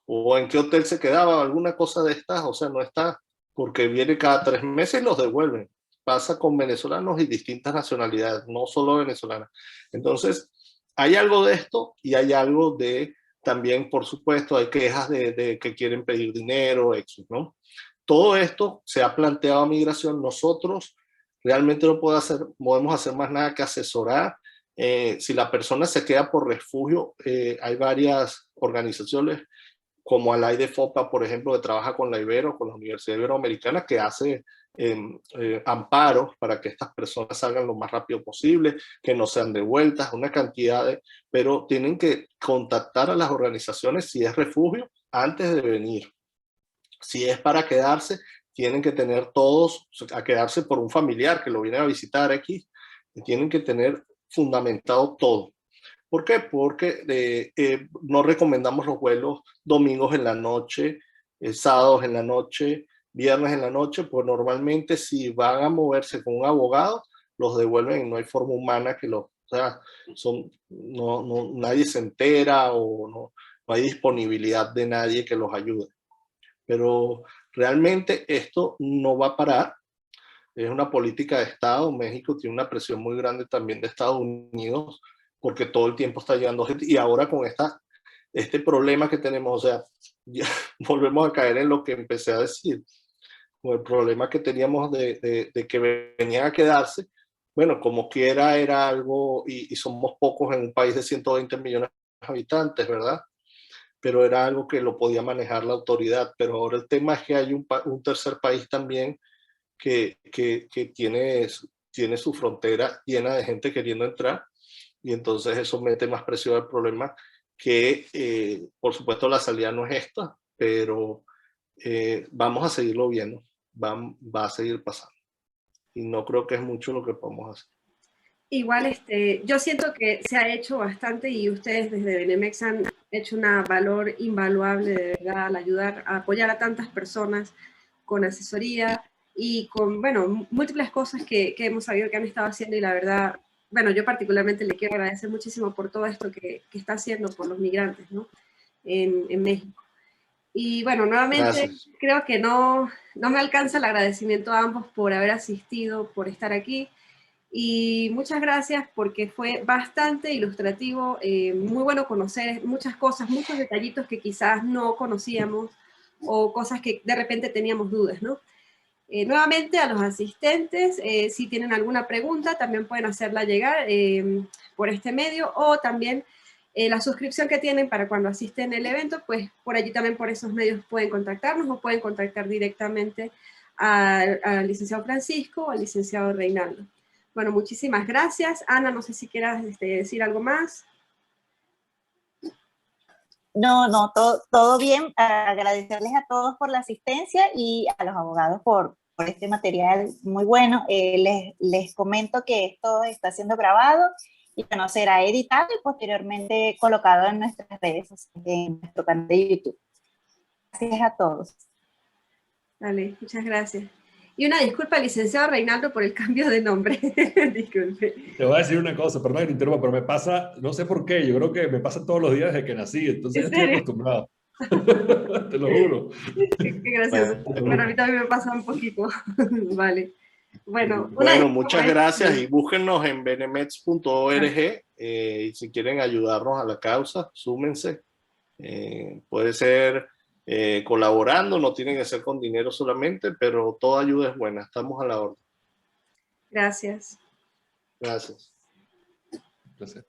o en qué hotel se quedaba, alguna cosa de estas, o sea, no está, porque viene cada 3 meses y los devuelven. Pasa con venezolanos y distintas nacionalidades, no solo venezolanas. Entonces, hay algo de esto y hay algo de, también, por supuesto, hay quejas de que quieren pedir dinero, ¿no? Todo esto se ha planteado a migración. Nosotros realmente no podemos hacer más nada que asesorar. Si la persona se queda por refugio, hay varias organizaciones como Alaide FOPA, por ejemplo, que trabaja con la Ibero, con la Universidad Iberoamericana, que hace amparos para que estas personas salgan lo más rápido posible, que no sean devueltas, una cantidad de... Pero tienen que contactar a las organizaciones si es refugio antes de venir. Si es para quedarse, tienen que tener todos, a quedarse por un familiar que lo viene a visitar aquí, y tienen que tener fundamentado todo. ¿Por qué? Porque no recomendamos los vuelos domingos en la noche, sábados en la noche, viernes en la noche, pues normalmente si van a moverse con un abogado, los devuelven y no hay forma humana que los... O sea, nadie se entera o no hay disponibilidad de nadie que los ayude. Pero realmente esto no va a parar. Es una política de Estado. México tiene una presión muy grande también de Estados Unidos porque todo el tiempo está llegando gente. Y ahora con este problema que tenemos, o sea, ya volvemos a caer en lo que empecé a decir, con el problema que teníamos de que venían a quedarse. Bueno, como quiera era algo, y somos pocos en un país de 120 millones de habitantes, ¿verdad? pero era algo que lo podía manejar la autoridad. Pero ahora el tema es que hay un tercer país también que tiene su frontera llena de gente queriendo entrar, y entonces eso mete más presión al problema, que por supuesto la salida no es esta, pero vamos a seguirlo viendo, va a seguir pasando, y no creo que es mucho lo que podemos hacer. Igual, yo siento que se ha hecho bastante y ustedes desde Benemex han hecho un valor invaluable, de verdad, al ayudar a apoyar a tantas personas con asesoría y con, bueno, múltiples cosas que hemos sabido que han estado haciendo, y la verdad, bueno, yo particularmente le quiero agradecer muchísimo por todo esto que está haciendo por los migrantes, ¿no? En México. Y bueno, nuevamente, Gracias. creo que no me alcanza el agradecimiento a ambos por haber asistido, por estar aquí. Y muchas gracias porque fue bastante ilustrativo, muy bueno conocer muchas cosas, muchos detallitos que quizás no conocíamos o cosas que de repente teníamos dudas, ¿no? Nuevamente a los asistentes, si tienen alguna pregunta también pueden hacerla llegar por este medio, o también la suscripción que tienen para cuando asisten al evento, pues por allí también por esos medios pueden contactarnos o pueden contactar directamente al licenciado Francisco o al licenciado Reinaldo. Bueno, muchísimas gracias. Ana, no sé si quieras decir algo más. No, todo bien. Agradecerles a todos por la asistencia y a los abogados por este material muy bueno. Les comento que esto está siendo grabado y que no será editado y posteriormente colocado en nuestras redes sociales, en nuestro canal de YouTube. Gracias a todos. Vale, muchas gracias. Y una disculpa, licenciado Reinaldo, por el cambio de nombre. Disculpe. Te voy a decir una cosa, perdón que te interrumpa, pero me pasa, no sé por qué, yo creo que me pasa todos los días desde que nací, entonces ya estoy acostumbrado. Te lo juro. Qué gracioso. Bueno, a mí también me pasa un poquito. Vale. Bueno, Muchas gracias, y búsquennos en benemex.org y si quieren ayudarnos a la causa, súmense. Puede ser colaborando, no tiene que ser con dinero solamente, pero toda ayuda es buena, estamos a la orden. Gracias. Gracias. Gracias.